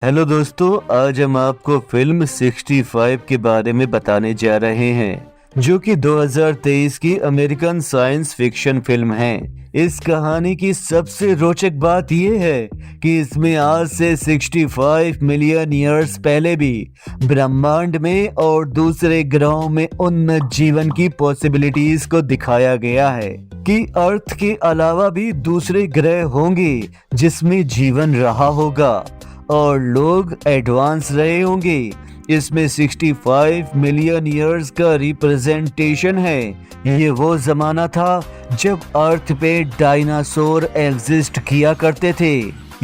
Hello दोस्तों, आज हम आपको फिल्म 65 के बारे में बताने जा रहे हैं जो कि 2023 की अमेरिकन साइंस फिक्शन फिल्म है। इस कहानी की सबसे रोचक बात यह है कि इसमें आज से 65 मिलियन ईयर्स पहले भी ब्रह्मांड में और दूसरे ग्रहों में उन्नत जीवन की पॉसिबिलिटीज को दिखाया गया है कि अर्थ के अलावा भी दूसरे ग्रह होंगे जिसमें जीवन रहा होगा और लोग एडवांस रहे होंगे। इसमें 65 मिलियन ईयर्स का रिप्रेजेंटेशन है। ये वो जमाना था जब अर्थ पे डायनासोर एग्जिस्ट किया करते थे।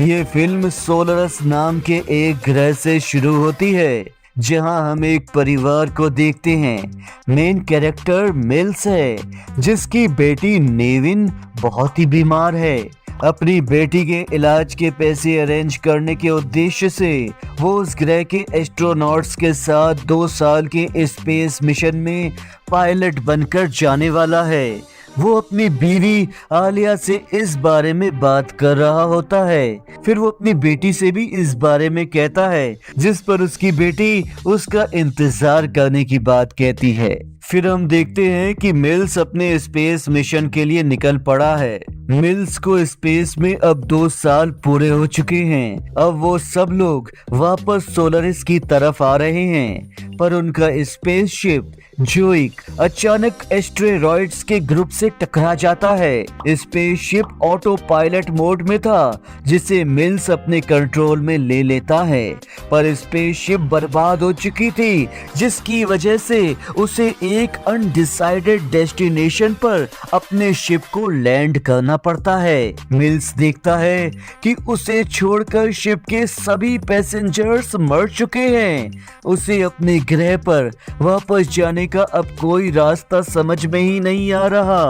ये फिल्म सोलरस नाम के एक ग्रह से शुरू होती है जहां हम एक परिवार को देखते हैं। मेन कैरेक्टर मिल्स है जिसकी बेटी नेविन बहुत ही बीमार है। अपनी बेटी के इलाज के पैसे अरेंज करने के उद्देश्य से वो उस ग्रह के एस्ट्रोनॉट्स के साथ 2 साल के स्पेस मिशन में पायलट बनकर जाने वाला है। वो अपनी बीवी आलिया से इस बारे में बात कर रहा होता है। फिर वो अपनी बेटी से भी इस बारे में कहता है, जिस पर उसकी बेटी उसका इंतजार करने की बात कहती है। फिर हम देखते हैं कि मिल्स अपने स्पेस मिशन के लिए निकल पड़ा है। मिल्स को स्पेस में अब 2 साल पूरे हो चुके हैं। अब वो सब लोग वापस सोलरिस की तरफ आ रहे हैं, पर उनका स्पेसशिप जोइक अचानक एस्टेरॉइड्स के ग्रुप से टकरा जाता है। स्पेसशिप ऑटो पायलट मोड में था जिसे मिल्स अपने कंट्रोल में ले लेता है, पर स्पेसशिप बर्बाद हो चुकी थी जिसकी वजह से उसे एक अनडिसाइडेड डेस्टिनेशन पर अपने शिप को लैंड करना पड़ता है। मिल्स देखता है कि उसे छोड़कर शिप के सभी पैसेंजर्स मर चुके हैं। उसे अपने ग्रह पर वापस जाने का अब कोई रास्ता समझ में ही नहीं आ रहा,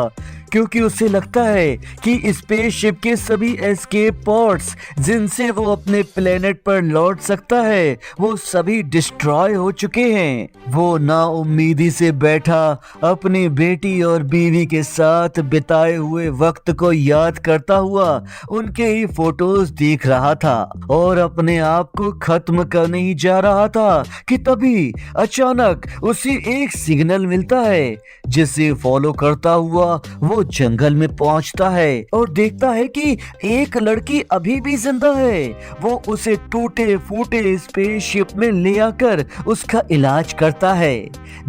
क्योंकि उसे लगता है कि स्पेसशिप के सभी एस्केप पॉड्स जिनसे वो अपने प्लेनेट पर लौट सकता है वो सभी डिस्ट्रॉय हो चुके हैं। वो नाउम्मीदी से बैठा अपनी बेटी और बीवी के साथ बिताए हुए वक्त को याद करता हुआ उनके ही फोटोज देख रहा था और अपने आप को खत्म करने ही जा रहा था कि तभी अचानक उसे एक सिग्नल मिलता है जिसे फॉलो करता हुआ वो जंगल में पहुंचता है और देखता है कि एक लड़की अभी भी जिंदा है। वो उसे टूटे फूटे स्पेसशिप में ले आकर उसका इलाज करता है।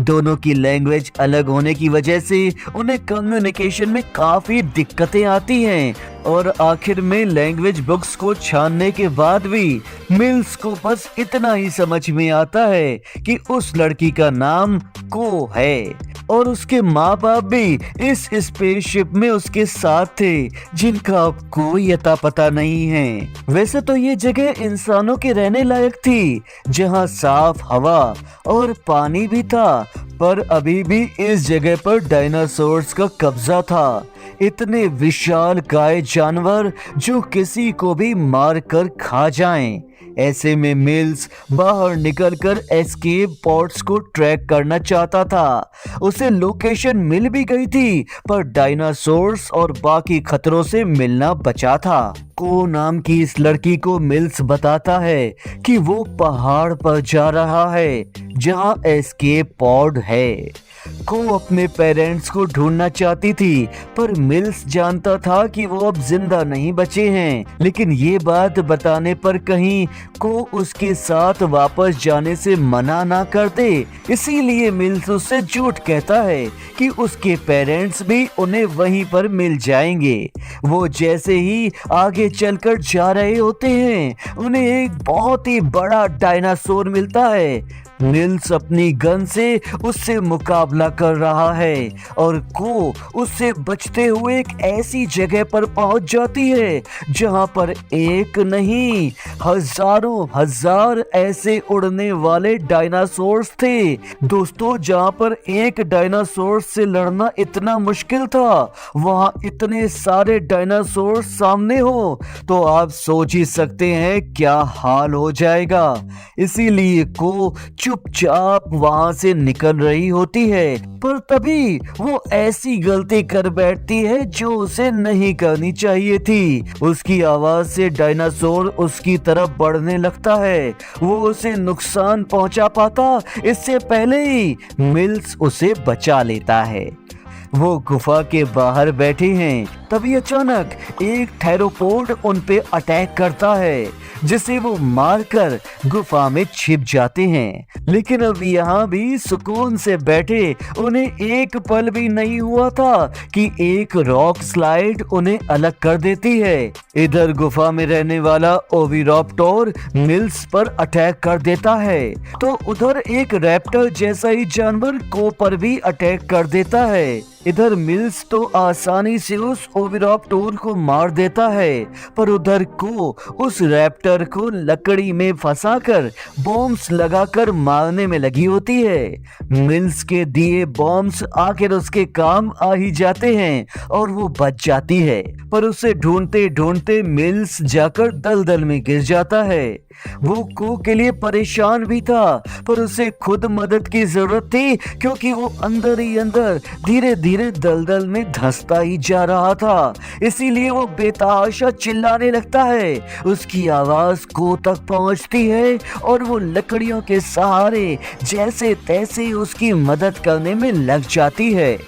दोनों की लैंग्वेज अलग होने की वजह से उन्हें कम्युनिकेशन में काफी दिक्कतें आती हैं और आखिर में लैंग्वेज बुक्स को छानने के बाद भी मिल्स को बस इतना ही समझ में आता है कि उस लड़की का नाम को है और उसके माँ बाप भी इस स्पेसशिप में उसके साथ थे जिनका अब कोई अता पता नहीं है। वैसे तो ये जगह इंसानों के रहने लायक थी जहाँ साफ हवा और पानी भी था, पर अभी भी इस जगह पर डायनासोर्स का कब्जा था। इतने विशालकाय जानवर जो किसी को भी मार कर खा जाएं। ऐसे में मिल्स बाहर निकलकर एस्केप पॉड्स को ट्रैक करना चाहता था। उसे लोकेशन मिल भी गई थी, पर डायनासोर्स और बाकी खतरों से मिलना बचा था। को नाम की इस लड़की को मिल्स बताता है कि वो पहाड़ पर जा रहा है जहां एस्केप पॉड है। को अपने पेरेंट्स को ढूंढना चाहती थी, पर मिल्स जानता था कि वो अब जिंदा नहीं बचे हैं, लेकिन ये बात बताने पर कहीं को उसके साथ वापस जाने से मना ना कर दे। इसीलिए मिल्स उससे झूठ कहता है कि उसके पेरेंट्स भी उन्हें वहीं पर मिल जाएंगे। वो जैसे ही आगे चलकर जा रहे होते हैं उन्हें एक बहुत ही बड़ा डायनासोर मिलता है। मिल्स अपनी गन से उससे मुकाबला कर रहा है और को उससे बचते हुए एक ऐसी जगह पर पहुंच जाती है जहां पर एक नहीं हजारों हजार ऐसे उड़ने वाले डायनासोर्स थे। दोस्तों, जहां पर एक डायनासोर से लड़ना इतना मुश्किल था, वहां इतने सारे डायनासोर सामने हो तो आप सोच ही सकते हैं क्या हाल हो जाएगा। इसीलिए को चुपचाप वहां से निकल रही होती है, पर तभी वो ऐसी गलती कर बैठती है जो उसे नहीं करनी चाहिए थी। उसकी आवाज से डायनासोर उसकी तरफ बढ़ने लगता है। वो उसे नुकसान पहुंचा पाता इससे पहले ही मिल्स उसे बचा लेता है। वो गुफा के बाहर बैठे हैं, तभी अचानक एक थेरोपोड उन पे अटैक करता है, जिसे वो मारकर गुफा में छिप जाते हैं। लेकिन अब यहाँ भी सुकून से बैठे उन्हें एक पल भी नहीं हुआ था कि एक रॉक स्लाइड उन्हें अलग कर देती है। इधर गुफा में रहने वाला ओविराप्टर मिल्स पर अटैक कर देता है, तो उधर एक रैप्टर जैसा ही जानवर को पर भी अटैक कर देता है। इधर मिल्स तो आसानी से उस ओविराप्टर को मार देता है, पर उधर को उस रैप्टर को लकड़ी में फंसाकर बॉम्ब्स लगाकर मारने में लगी होती है। मिल्स के दिए बॉम्ब्स आखिर उसके काम आ ही जाते हैं और वो बच जाती है, पर उसे ढूंढते ढूंढते मिल्स जाकर दलदल में गिर जाता है। वो को के लिए परेशान भी था, पर उसे खुद मदद की जरूरत थी, क्योंकि वो अंदर ही अंदर धीरे धीरे दलदल में धंसता ही जा रहा था। इसीलिए वो बेतहाशा चिल्लाने लगता है। उसकी आवाज को तक पहुंचती है और वो लकड़ियों के सहारे जैसे तैसे उसकी मदद करने में लग जाती है।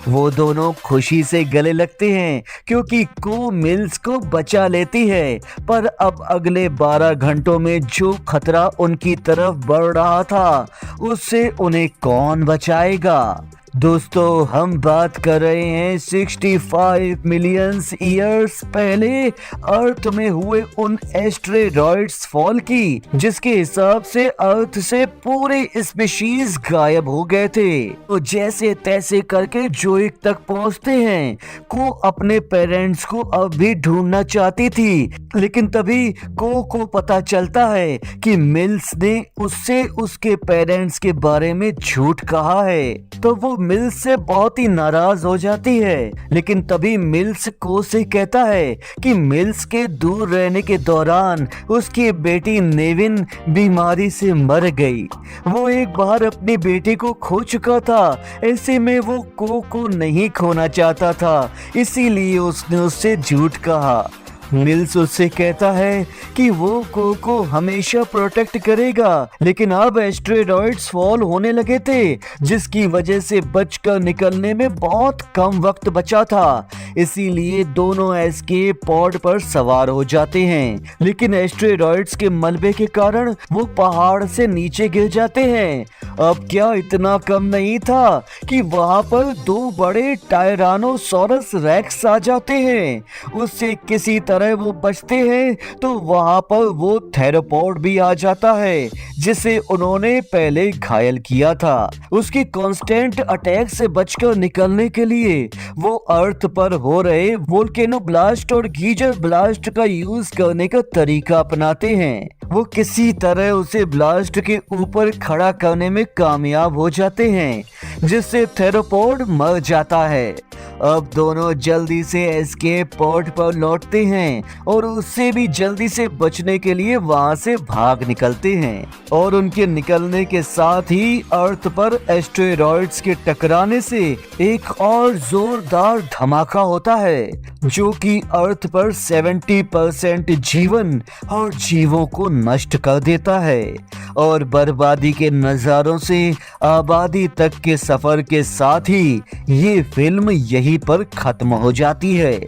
वो दोनों खुशी से गले लगते हैं, क्योंकि को मिल्स को बचा लेती है। पर अब अगले 12 घंटों में जो खतरा उनकी तरफ बढ़ रहा था, उससे उन्हें कौन बचाएगा। दोस्तों, हम बात कर रहे हैं 65 मिलियन ईयर्स पहले अर्थ में हुए उन एस्टेरॉइड्स फॉल की, जिसके हिसाब से अर्थ से पूरे स्पीशीज गायब हो गए थे। तो जैसे तैसे करके जोइक तक पहुंचते हैं। को अपने पेरेंट्स को अब भी ढूंढना चाहती थी, लेकिन तभी को पता चलता है कि मिल्स ने उससे उसके पेरेंट्स के बारे में झूठ कहा है। तो वो मिल्स से बहुत ही नाराज हो जाती है, लेकिन तभी मिल्स को से कहता है कि मिल्स के दूर रहने के दौरान उसकी बेटी नेविन बीमारी से मर गई। वो एक बार अपनी बेटी को खो चुका था, ऐसे में वो को नहीं खोना चाहता था, इसीलिए उसने उससे झूठ कहा। मिल्स उससे कहता है कि वो को हमेशा प्रोटेक्ट करेगा, लेकिन अब एस्टेरॉइड्स फॉल होने लगे थे, जिसकी वजह से बचकर निकलने में बहुत कम वक्त बचा था। इसीलिए दोनों एस्केप पॉड पर सवार हो जाते हैं, लेकिन एस्टेरॉइड्स के मलबे के कारण वो पहाड़ से नीचे गिर जाते हैं। अब क्या इतना कम नहीं था कि वहां पर 2 बड़े टायरानोसॉरस रेक्स आ जाते हैं। उससे किसी तरह वो बचते हैं, तो वहां पर वो थेरोपोड भी आ जाता है, जिसे उन्होंने पहले घायल किया था। उसकी कांस्टेंट अटैक से बचकर निकलने के लिए वो अर्थ पर हो रहे वोल्केनो ब्लास्ट और गीजर ब्लास्ट का यूज करने का तरीका अपनाते हैं। वो किसी तरह उसे ब्लास्ट के ऊपर खड़ा करने में कामयाब हो जाते हैं, जिससे थेरोपोड मर जाता है। अब दोनों जल्दी से एस्केप पॉड पर लौटते हैं और उससे भी जल्दी से बचने के लिए वहां से भाग निकलते हैं। और उनके निकलने के साथ ही अर्थ पर एस्टेरॉइड्स के टकराने से एक और जोरदार धमाका होता है, जो कि अर्थ पर 70% जीवन और जीवों को नष्ट कर देता है। और बर्बादी के नज़ारों से आबादी तक के सफर के साथ ही ये फिल्म यहीं पर खत्म हो जाती है।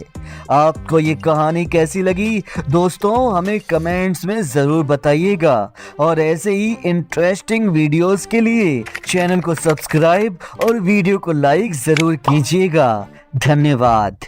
आपको ये कहानी कैसी लगी दोस्तों, हमें कमेंट्स में ज़रूर बताइएगा। और ऐसे ही इंटरेस्टिंग वीडियोस के लिए चैनल को सब्सक्राइब और वीडियो को लाइक ज़रूर कीजिएगा। धन्यवाद।